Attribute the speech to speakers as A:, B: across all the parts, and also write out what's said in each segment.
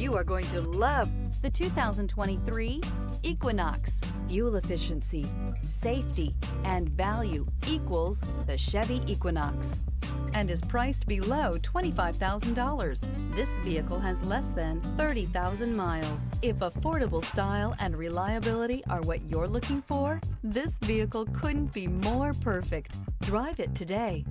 A: You are going to love the 2023 Equinox. Fuel efficiency, safety, and value equals the Chevy Equinox and is priced below $25,000. This vehicle has less than 30,000 miles. If affordable style and reliability are what you're looking for, this vehicle couldn't be more perfect. Drive it today.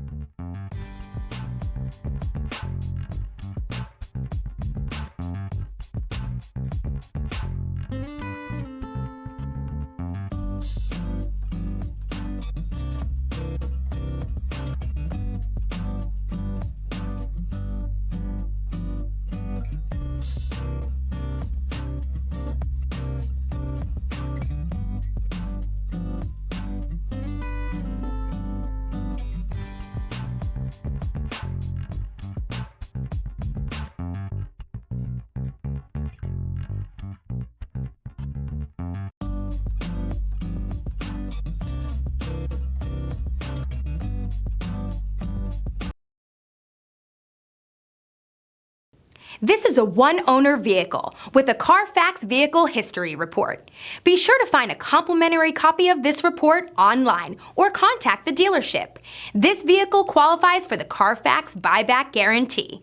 B: This is a one-owner vehicle with a Carfax Vehicle History Report. Be sure to find a complimentary copy of this report online or contact the dealership. This vehicle qualifies for the Carfax Buyback Guarantee.